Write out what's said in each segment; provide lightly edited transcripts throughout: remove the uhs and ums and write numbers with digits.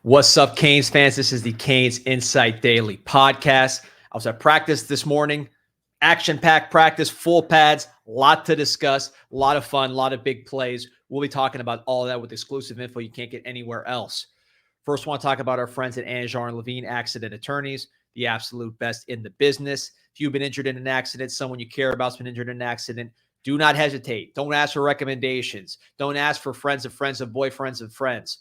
What's up, Canes fans? This is the Canes Insight Daily Podcast. I was at practice this morning, action-packed practice, full pads, a lot to discuss, a lot of fun, a lot of big plays. We'll be talking about all of that with exclusive info you can't get anywhere else. First, I want to talk about our friends at Elijah Levine Accident Attorneys, the absolute best in the business. If you've been injured in an accident, someone you care about has been injured in an accident, do not hesitate. Don't ask for recommendations. Don't ask for friends of boyfriends of friends.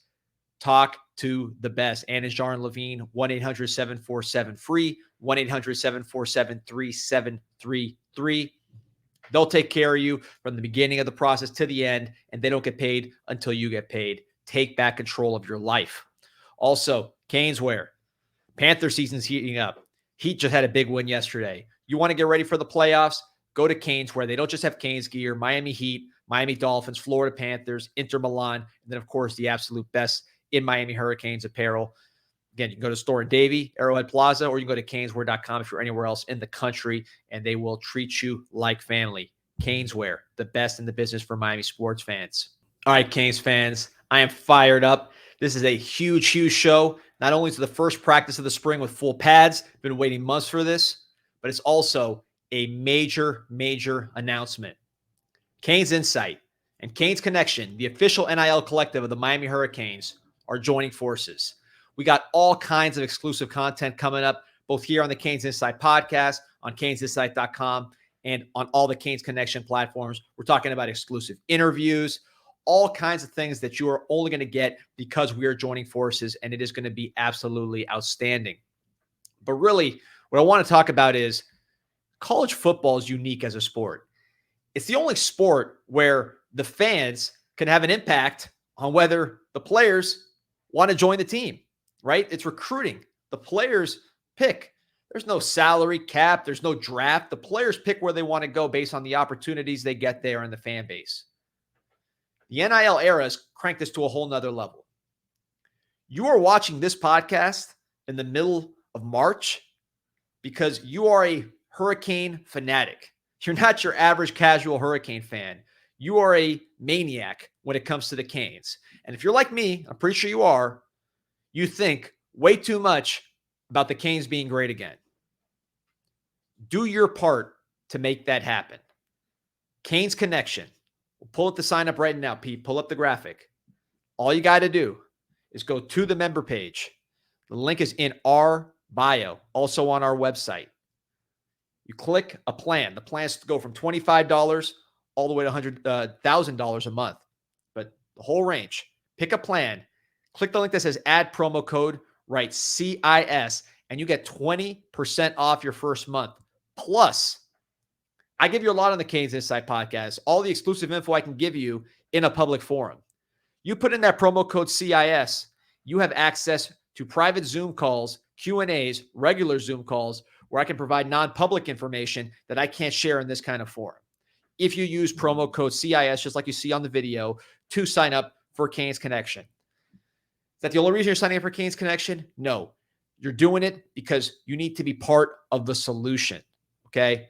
Talk to the best. Elijah Levine, 1-800-747-FREE, 1-800-747-3733. They'll take care of you from the beginning of the process to the end, and they don't get paid until you get paid. Take back control of your life. Also, Caneswear. Panther season's heating up. Heat just had a big win yesterday. You want to get ready for the playoffs? Go to Caneswear. They don't just have Canes gear. Miami Heat, Miami Dolphins, Florida Panthers, Inter Milan, and then, of course, the absolute best in Miami Hurricanes apparel. Again, you can go to the store in Davie, Arrowhead Plaza, or you can go to caneswear.com if you're anywhere else in the country, and they will treat you like family. Caneswear, the best in the business for Miami sports fans. All right, Canes fans, I am fired up. This is a huge, huge show. Not only is it the first practice of the spring with full pads, been waiting months for this, but it's also a major, major announcement. CanesInSight and Canes Connection, the official NIL collective of the Miami Hurricanes, are joining forces. We got all kinds of exclusive content coming up, both here on the Canes Insight podcast, on canesinsight.com, and on all the Canes Connection platforms. We're talking about exclusive interviews, all kinds of things that you are only going to get because we are joining forces, and it is going to be absolutely outstanding. But really, what I want to talk about is college football is unique as a sport. It's the only sport where the fans can have an impact on whether the players want to join the team, right? It's recruiting. The players pick. There's no salary cap. There's no draft. The players pick where they want to go based on the opportunities they get there in the fan base. The NIL era has cranked this to a whole nother level. You are watching this podcast in the middle of March because you are a Hurricane fanatic. You're not your average casual Hurricane fan. You are a maniac when it comes to the Canes. And if you're like me, I'm pretty sure you are, you think way too much about the Canes being great again. Do your part to make that happen. Canes Connection. We'll pull up the sign up right now, Pete. Pull up the graphic. All you got to do is go to the member page. The link is in our bio, also on our website. You click a plan. The plans go from $25 all the way to $100,000 a month, but the whole range. Pick a plan. Click the link that says add promo code, write CIS, and you get 20% off your first month. Plus, I give you a lot on the Canes Insight podcast, all the exclusive info I can give you in a public forum. You put in that promo code CIS, you have access to private Zoom calls, Q&As, regular Zoom calls, where I can provide non-public information that I can't share in this kind of forum. If you use promo code CIS, just like you see on the video, to sign up for Canes Connection. Is that the only reason you're signing up for Canes Connection? No. You're doing it because you need to be part of the solution, okay?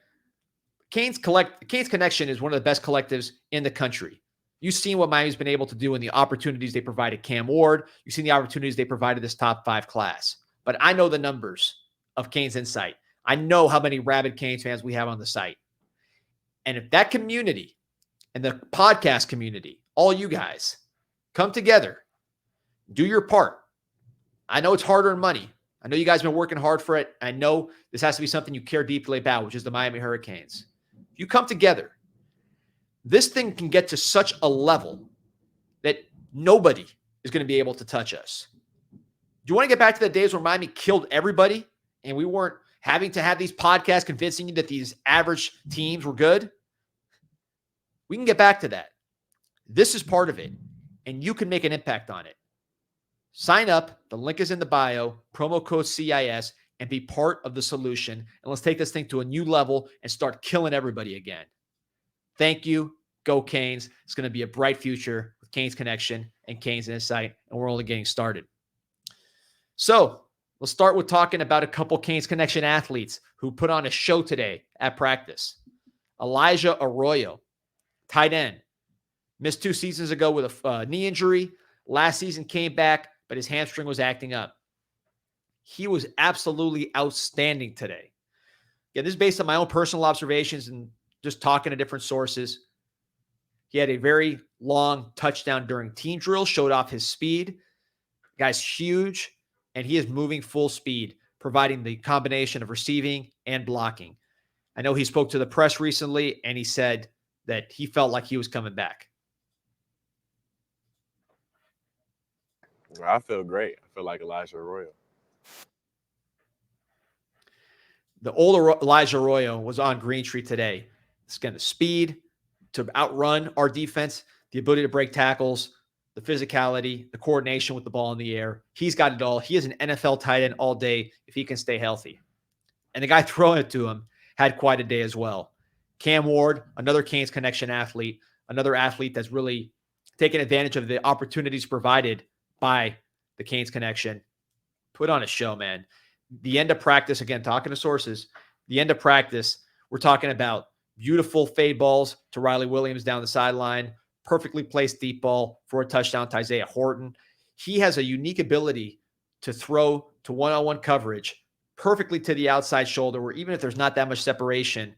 Canes Connection is one of the best collectives in the country. You've seen what Miami's been able to do and the opportunities they provided Cam Ward. You've seen the opportunities they provided this top 5 class. But I know the numbers of Canes Insight. I know how many rabid Canes fans we have on the site. And if that community and the podcast community, all you guys, come together, do your part. I know it's hard-earned money. I know you guys have been working hard for it. I know this has to be something you care deeply about, which is the Miami Hurricanes. If you come together, this thing can get to such a level that nobody is going to be able to touch us. Do you want to get back to the days where Miami killed everybody and we weren't having to have these podcasts convincing you that these average teams were good? We can get back to that. This is part of it, and you can make an impact on it. Sign up. The link is in the bio, promo code CIS, and be part of the solution. And let's take this thing to a new level and start killing everybody again. Thank you. Go Canes. It's going to be a bright future with Canes Connection and Canes Insight, and we're only getting started. So we'll start with talking about a couple Canes Connection athletes who put on a show today at practice. Elijah Arroyo, tight end, missed 2 seasons ago with a knee injury. Last season came back, but his hamstring was acting up. He was absolutely outstanding today. Again, this is based on my own personal observations and just talking to different sources. He had a very long touchdown during team drill, showed off his speed. Guy's huge, and he is moving full speed, providing the combination of receiving and blocking. I know he spoke to the press recently, and he said that he felt like he was coming back. I feel great. I feel like Elijah Arroyo. The older Elijah Arroyo was on Green Tree today. It's again the speed to outrun our defense, the ability to break tackles, the physicality, the coordination with the ball in the air. He's got it all. He is an NFL tight end all day if he can stay healthy. And the guy throwing it to him had quite a day as well. Cam Ward, another Canes Connection athlete, another athlete that's really taken advantage of the opportunities provided by the Canes Connection. Put on a show, man. The end of practice, again, talking to sources, the end of practice, we're talking about beautiful fade balls to Riley Williams down the sideline, perfectly placed deep ball for a touchdown to Isaiah Horton. He has a unique ability to throw to one-on-one coverage perfectly to the outside shoulder, where even if there's not that much separation,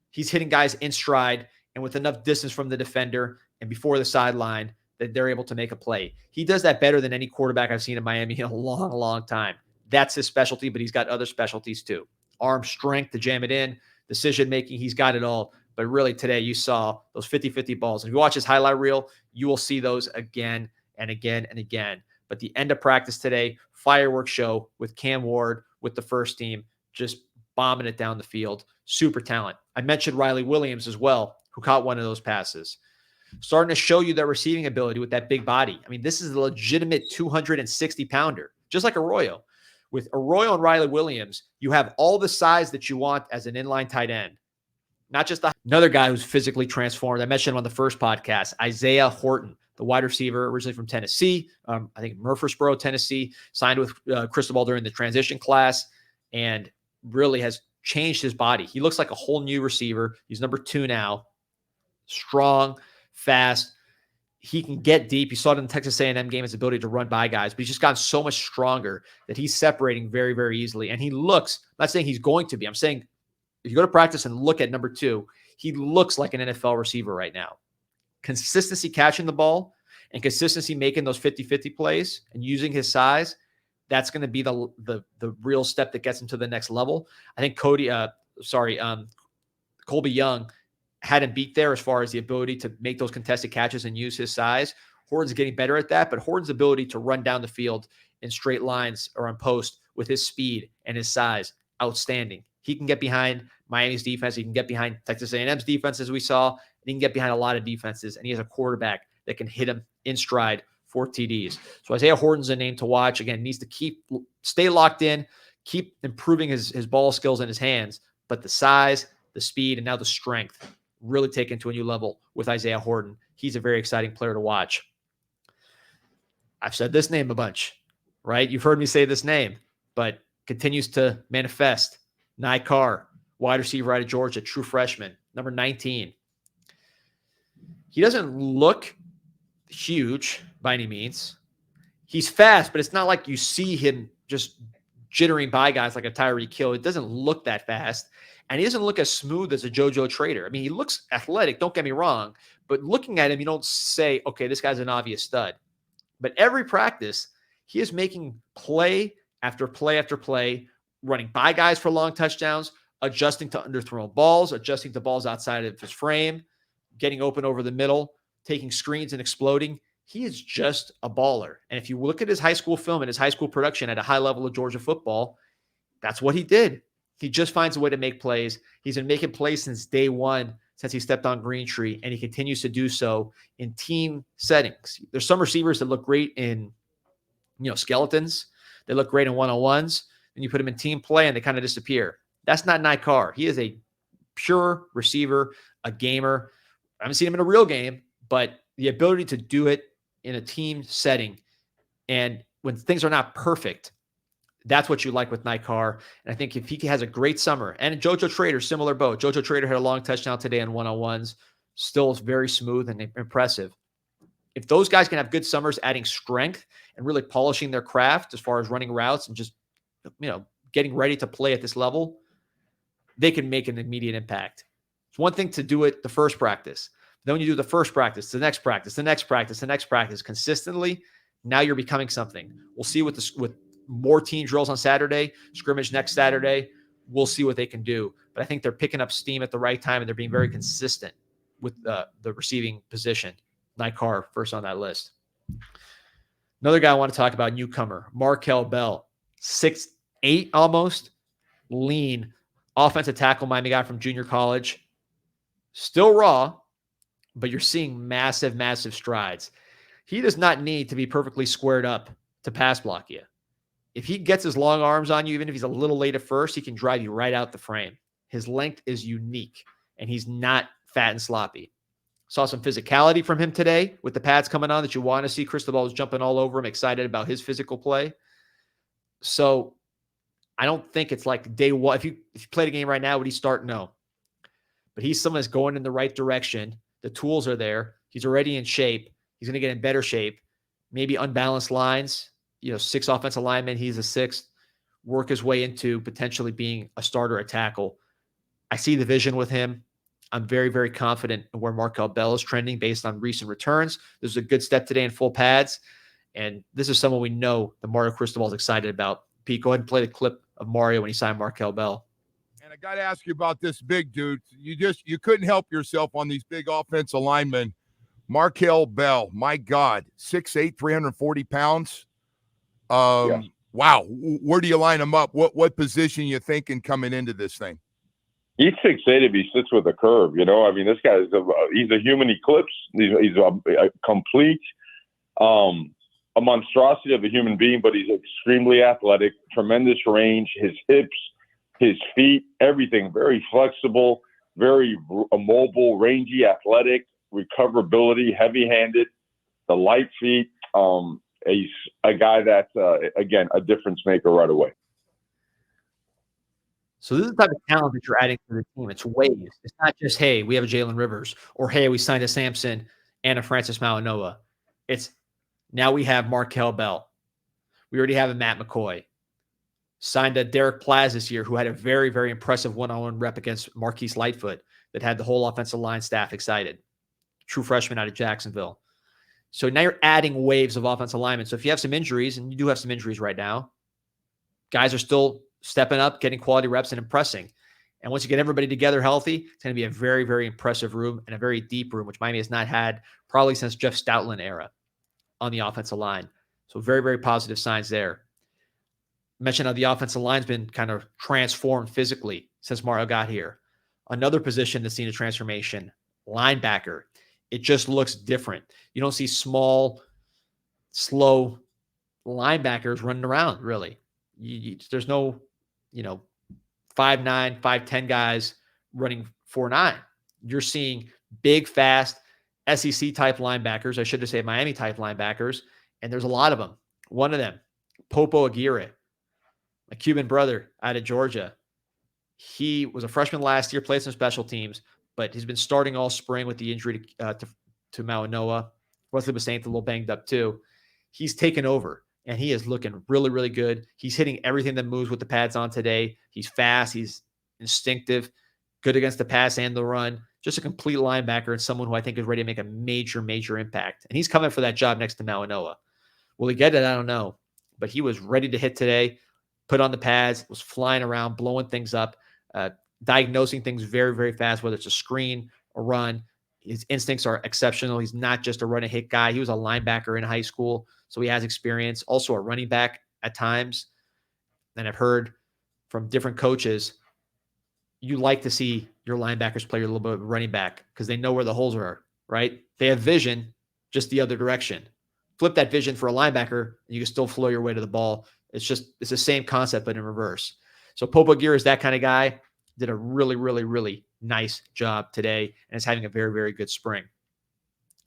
he's hitting guys in stride and with enough distance from the defender and before the sideline that they're able to make a play. He does that better than any quarterback I've seen in Miami in a long, long time. That's his specialty, but he's got other specialties too. Arm strength to jam it in, decision-making, he's got it all. But really today you saw those 50-50 balls. If you watch his highlight reel, you will see those again and again and again. But the end of practice today, fireworks show with Cam Ward with the first team, just bombing it down the field. Super talent. I mentioned Riley Williams as well, who caught one of those passes. Starting to show you their receiving ability with that big body. I mean, this is a legitimate 260-pounder, just like Arroyo. With Arroyo and Riley Williams, you have all the size that you want as an inline tight end. Not just another guy who's physically transformed. I mentioned him on the first podcast, Isaiah Horton, the wide receiver originally from Tennessee. I think Murfreesboro, Tennessee, signed with Cristobal during the transition class and really has changed his body. He looks like a whole new receiver. He's number 2 now. Strong, fast. He can get deep. You saw it in the Texas A&M game, his ability to run by guys, but he's just gotten so much stronger that he's separating very, very easily. And he looks, I'm not saying he's going to be, I'm saying if you go to practice and look at number 2, he looks like an NFL receiver right now. Consistency catching the ball and consistency making those 50-50 plays and using his size, that's going to be the real step that gets him to the next level. I think Colby Young had him beat there as far as the ability to make those contested catches and use his size. Horton's getting better at that, but Horton's ability to run down the field in straight lines or on post with his speed and his size, outstanding. He can get behind Miami's defense. He can get behind Texas A&M's defense, as we saw. And he can get behind a lot of defenses, and he has a quarterback that can hit him in stride for TDs. So Isaiah Horton's a name to watch. Again, needs to stay locked in, keep improving his ball skills in his hands, but the size, the speed, and now the strength really taken to a new level with Isaiah Horton. He's a very exciting player to watch. I've said this name a bunch, right? You've heard me say this name, but continues to manifest. Nye Carr, wide receiver out of Georgia, true freshman, number 19. He doesn't look huge by any means. He's fast, but it's not like you see him just jittering by guys like a Tyreek Hill. It doesn't look that fast. And he doesn't look as smooth as a JoJo Trader. I mean, he looks athletic, don't get me wrong. But looking at him, you don't say, okay, this guy's an obvious stud. But every practice, he is making play after play after play, running by guys for long touchdowns, adjusting to underthrown balls, adjusting to balls outside of his frame, getting open over the middle, taking screens and exploding. He is just a baller. And if you look at his high school film and his high school production at a high level of Georgia football, that's what he did. He just finds a way to make plays. He's been making plays since day one, since he stepped on Green Tree, and he continues to do so in team settings. There's some receivers that look great in, skeletons. They look great in one-on-ones. And you put them in team play, and they kind of disappear. That's not Nye Carr. He is a pure receiver, a gamer. I haven't seen him in a real game, but the ability to do it in a team setting and when things are not perfect, that's what you like with Nye Carr. And I think if he has a great summer, and JoJo Trader, similar boat. JoJo Trader had a long touchdown today on one-on-ones. Still very smooth and impressive. If those guys can have good summers adding strength and really polishing their craft as far as running routes and just, getting ready to play at this level, they can make an immediate impact. It's one thing to do it the first practice. Then when you do the first practice, the next practice, the next practice, the next practice consistently, now you're becoming something. We'll see with more team drills on Saturday, scrimmage next Saturday. We'll see what they can do. But I think they're picking up steam at the right time, and they're being very consistent with the receiving position. Nycar, first on that list. Another guy I want to talk about, newcomer, Markel Bell, 6'8" almost, lean, offensive tackle, Miami guy from junior college. Still raw, but you're seeing massive, massive strides. He does not need to be perfectly squared up to pass block you. If he gets his long arms on you, even if he's a little late at first, he can drive you right out the frame. His length is unique, and he's not fat and sloppy. Saw some physicality from him today with the pads coming on that you want to see. Cristobal was jumping all over him, excited about his physical play. So I don't think it's like day one. If you play the game right now, would he start? No. But he's someone that's going in the right direction. The tools are there. He's already in shape. He's going to get in better shape. Maybe unbalanced lines, 6 offensive linemen. He's a 6th. Work his way into potentially being a starter at tackle. I see the vision with him. I'm very, very confident in where Markel Bell is trending based on recent returns. This is a good step today in full pads. And this is someone we know that Mario Cristobal is excited about. Pete, go ahead and play the clip of Mario when he signed Markel Bell. And I got to ask you about this big dude. You couldn't help yourself on these big offensive linemen. Markel Bell, my God, 6'8", 340 pounds. Yeah. Wow. Where do you line him up? What position you thinking coming into this thing? He's 6'8" if he sits with a curve. I mean, this guy he's a human eclipse. He's a complete a monstrosity of a human being, but he's extremely athletic, tremendous range. His hips, his feet, everything very flexible, very mobile, rangy, athletic, recoverability, heavy-handed, the light feet. He's a guy that's, again, a difference maker right away. So this is the type of talent that you're adding to the team. It's waves. It's not just, hey, we have a Jalen Rivers, or hey, we signed a Sampson and a Francis Mauanoa. It's now we have Markel Bell. We already have a Matt McCoy. Signed a Derek Plaz this year, who had a very, very impressive one-on-one rep against Marquise Lightfoot that had the whole offensive line staff excited. True freshman out of Jacksonville. So now you're adding waves of offensive linemen. So if you have some injuries, and you do have some injuries right now, guys are still stepping up, getting quality reps, and impressing. And once you get everybody together healthy, it's going to be a very, very impressive room and a very deep room, which Miami has not had probably since Jeff Stoutland era on the offensive line. So very, very positive signs there. I mentioned how the offensive line's been kind of transformed physically since Mario got here. Another position that's seen a transformation, linebacker. It just looks different. You don't see small, slow linebackers running around, really. There's no, 5'9", 5'10" guys running 4'9". You're seeing big, fast SEC-type linebackers. I should have said Miami-type linebackers, and there's a lot of them. One of them, Popo Aguirre, my Cuban brother out of Georgia. He was a freshman last year, played some special teams, but he's been starting all spring with the injury to Mauanoa. Wesley was saying it's a little banged up too. He's taken over, and he is looking really, really good. He's hitting everything that moves with the pads on today. He's fast. He's instinctive, good against the pass and the run. Just a complete linebacker and someone who I think is ready to make a major, major impact. And he's coming for that job next to Mauanoa. Will he get it? I don't know. But he was ready to hit today, put on the pads, was flying around, blowing things up, diagnosing things very, very fast, whether it's a screen, a run. His instincts are exceptional. He's not just a run and hit guy. He was a linebacker in high school, so he has experience. Also a running back at times. And I've heard from different coaches, you like to see your linebackers play a little bit of running back because they know where the holes are, right? They have vision just the other direction. Flip that vision for a linebacker, and you can still flow your way to the ball. It's the same concept, but in reverse. So Popo Aguirre is that kind of guy. Did a really, really, really nice job today and is having a very, very good spring.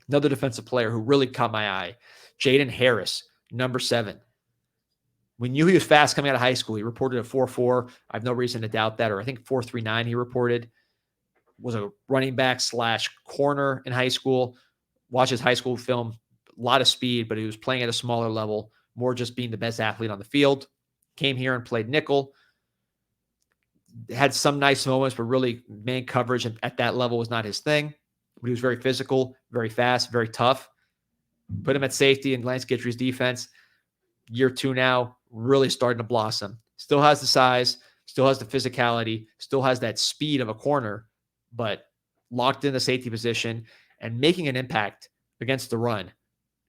Another defensive player who really caught my eye, Jaden Harris, number 7. We knew he was fast coming out of high school. He reported a 4.4. I have no reason to doubt that. Or I think 4.39 he reported. Was a running back / corner in high school. Watch his high school film. lot of speed, but he was playing at a smaller level, more just being the best athlete on the field. Came here and played nickel. Had some nice moments, but really man coverage at that level was not his thing. But he was very physical, very fast, very tough. Put him at safety and Lance Guidry's defense. Year 2 now, really starting to blossom. Still has the size, still has the physicality, still has that speed of a corner, but locked in the safety position and making an impact against the run.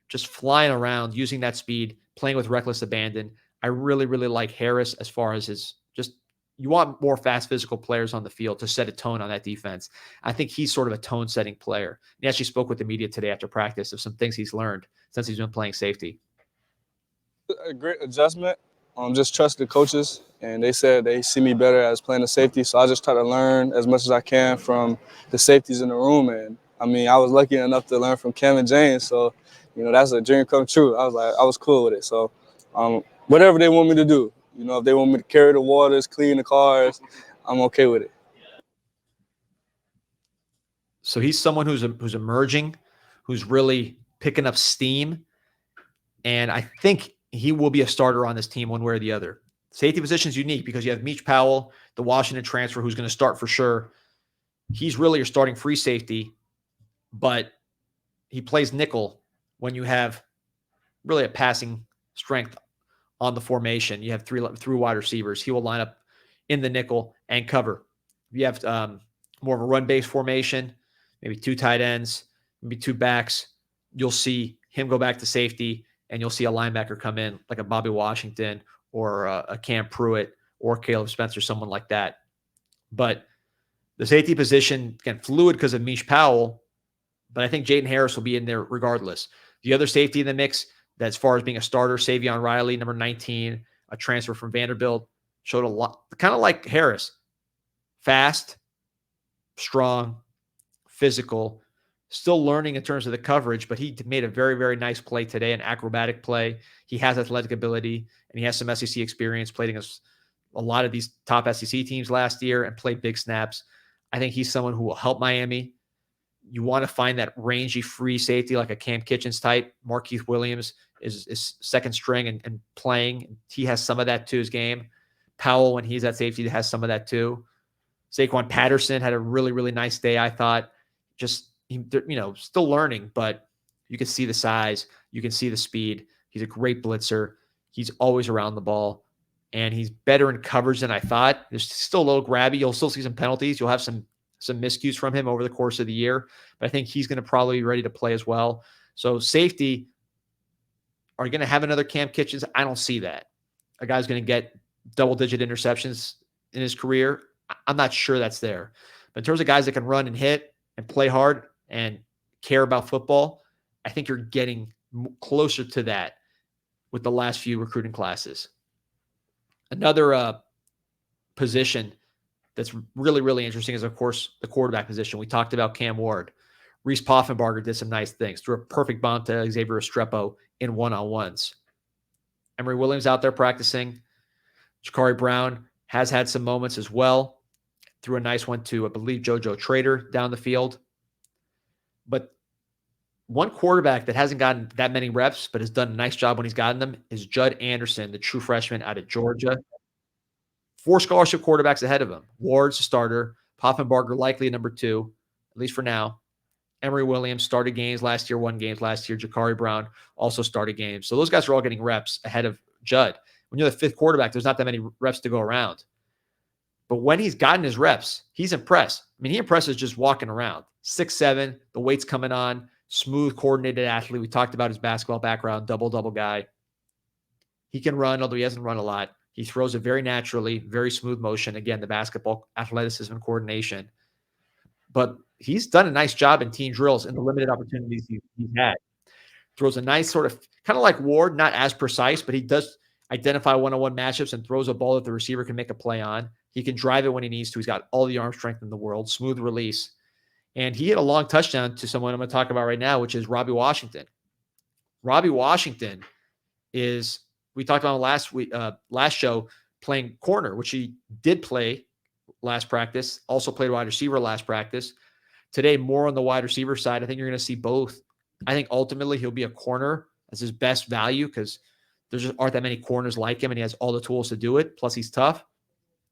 Just flying around, using that speed, playing with reckless abandon. I really, really like Harris as far as his just, you want more fast physical players on the field to set a tone on that defense. I think he's sort of a tone-setting player. He actually spoke with the media today after practice of some things he's learned since he's been playing safety. A great adjustment. Just trust the coaches, and they said they see me better as playing the safety, so I just try to learn as much as I can from the safeties in the room. And I mean, I was lucky enough to learn from Cam and James, so that's a dream come true. I was cool with it. So whatever they want me to do, if they want me to carry the waters, clean the cars, I'm okay with it. So he's someone who's emerging, who's really picking up steam, and I think he will be a starter on this team one way or the other. Safety position is unique because you have Meach Powell, the Washington transfer, who's going to start for sure. He's really your starting free safety, but he plays nickel when you have really a passing strength on the formation. You have three wide receivers. He will line up in the nickel and cover. If you have more of a run-based formation, maybe 2 tight ends, maybe 2 backs, you'll see him go back to safety, and you'll see a linebacker come in like a Bobby Washington or a Cam Pruitt or Caleb Spencer, someone like that. But the safety position, again, fluid because of Meach Powell, but I think Jaden Harris will be in there regardless. The other safety in the mix, that as far as being a starter, Savion Riley, number 19, a transfer from Vanderbilt, showed a lot, kind of like Harris. Fast, strong, physical, still learning in terms of the coverage, but he made a very, very nice play today, an acrobatic play. He has athletic ability, and he has some SEC experience, played against a lot of these top SEC teams last year and played big snaps. I think he's someone who will help Miami. You want to find that rangy free safety like a Cam Kitchens type. Markeith Williams is second string and playing. He has some of that to his game. Powell, when he's at safety, has some of that too. Saquon Patterson had a really, really nice day, I thought. Just, still learning, but you can see the size. You can see the speed. He's a great blitzer. He's always around the ball, and he's better in coverage than I thought. There's still a little grabby. You'll still see some penalties. You'll have some miscues from him over the course of the year, but I think he's going to probably be ready to play as well. So safety, are you going to have another Cam Kitchens? I don't see that. A guy's going to get double-digit interceptions in his career. I'm not sure that's there. But in terms of guys that can run and hit and play hard and care about football, I think you're getting closer to that with the last few recruiting classes. Another position that's really, really interesting is, of course, the quarterback position. We talked about Cam Ward. Reese Poffenbarger did some nice things. Threw a perfect bomb to Xavier Restrepo in one-on-ones. Emory Williams out there practicing. Jakari Brown has had some moments as well. Threw a nice one to, I believe, JoJo Trader down the field. But one quarterback that hasn't gotten that many reps but has done a nice job when he's gotten them is Judd Anderson, the true freshman out of Georgia. 4 scholarship quarterbacks ahead of him. Ward's a starter. Poffenbarger likely number 2, at least for now. Emory Williams started games last year, won games last year. Jakari Brown also started games. So those guys are all getting reps ahead of Judd. When you're the 5th quarterback, there's not that many reps to go around. But when he's gotten his reps, he's impressed. I mean, he impresses just walking around. 6'7", the weight's coming on, smooth, coordinated athlete. We talked about his basketball background, double-double guy. He can run, although he hasn't run a lot. He throws it very naturally, very smooth motion. Again, the basketball athleticism and coordination. But he's done a nice job in team drills in the limited opportunities he's had. Throws a nice sort of, kind of like Ward, not as precise, but he does identify one-on-one matchups and throws a ball that the receiver can make a play on. He can drive it when he needs to. He's got all the arm strength in the world, smooth release. And he hit a long touchdown to someone I'm going to talk about right now, which is Robbie Washington. Robbie Washington is, we talked about last show, playing corner, which he did play last practice, also played wide receiver last practice. Today, more on the wide receiver side. I think you're going to see both I think ultimately he'll be a corner as his best value because there just aren't that many corners like him, and he has all the tools to do it. Plus, he's tough.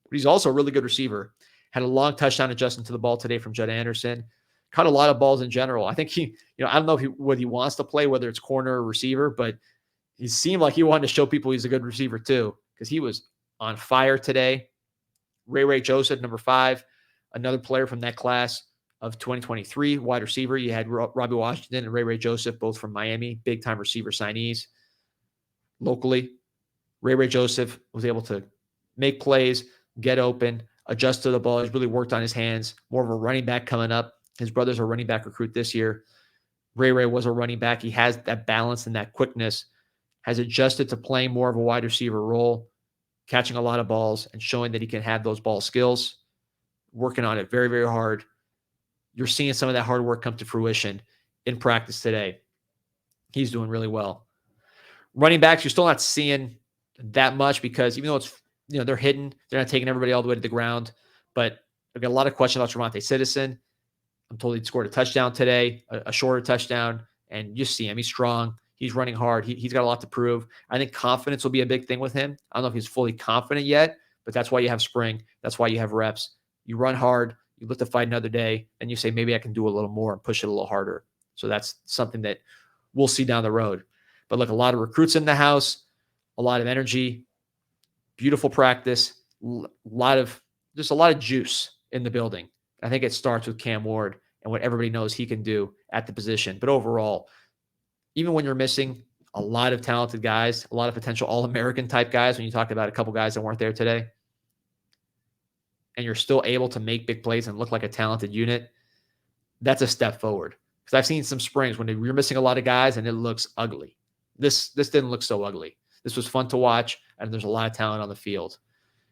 But he's also a really good receiver. Had a long touchdown adjustment to the ball today from Judd Anderson. Caught a lot of balls in general. I think he, I don't know what he wants to play, whether it's corner or receiver, but he seemed like he wanted to show people he's a good receiver too, because he was on fire today. Ray Joseph, number 5, another player from that class of 2023, wide receiver. You had Robbie Washington and Ray Joseph, both from Miami, big-time receiver signees locally. Ray Joseph was able to make plays, get open, adjust to the ball. He's really worked on his hands. More of a running back coming up. His brother's a running back recruit this year. Ray was a running back. He has that balance and that quickness, has adjusted to playing more of a wide receiver role, catching a lot of balls and showing that he can have those ball skills, working on it very, very hard. You're seeing some of that hard work come to fruition in practice today. He's doing really well. Running backs, you're still not seeing that much because even though it's, they're hidden, they're not taking everybody all the way to the ground. But I've got a lot of questions about Trevante Citizen. I'm told he scored a touchdown today, a shorter touchdown, and you see him. He's strong. He's running hard. He's got a lot to prove. I think confidence will be a big thing with him. I don't know if he's fully confident yet, but that's why you have spring. That's why you have reps. You run hard. You look to fight another day, and you say, maybe I can do a little more and push it a little harder. So that's something that we'll see down the road. But look, a lot of recruits in the house, a lot of energy, beautiful practice, a lot of juice in the building. I think it starts with Cam Ward and what everybody knows he can do at the position. But overall, even when you're missing a lot of talented guys, a lot of potential All-American type guys, when you talk about a couple guys that weren't there today, and you're still able to make big plays and look like a talented unit, that's a step forward. Because I've seen some springs when you're missing a lot of guys and it looks ugly. This didn't look so ugly. This was fun to watch, and there's a lot of talent on the field.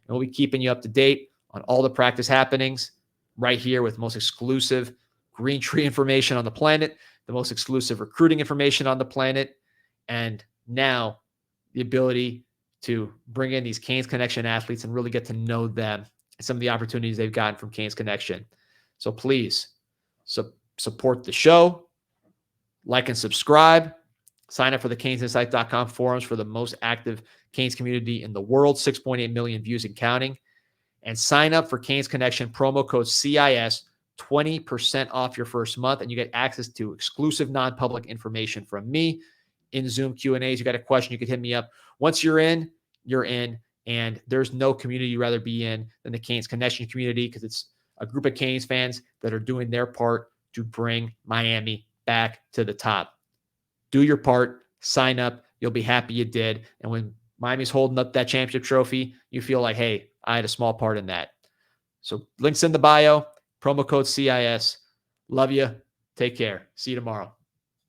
And we'll be keeping you up to date on all the practice happenings right here with the most exclusive green tree information on the planet, the most exclusive recruiting information on the planet, and now the ability to bring in these Canes Connection athletes and really get to know them and some of the opportunities they've gotten from Canes Connection. So please support the show, like and subscribe, sign up for the CanesInsight.com forums for the most active Canes community in the world, 6.8 million views and counting, and sign up for Canes Connection promo code CIS, 20% off your first month, and you get access to exclusive non-public information from me in Zoom Q&As. You got a question, you can hit me up. Once you're in, and there's no community you'd rather be in than the Canes Connection community, because it's a group of Canes fans that are doing their part to bring Miami back to the top. Do your part, sign up, you'll be happy you did. And when Miami's holding up that championship trophy, you feel like, hey, I had a small part in that. So links in the bio, promo code CIS. Love you. Take care. See you tomorrow.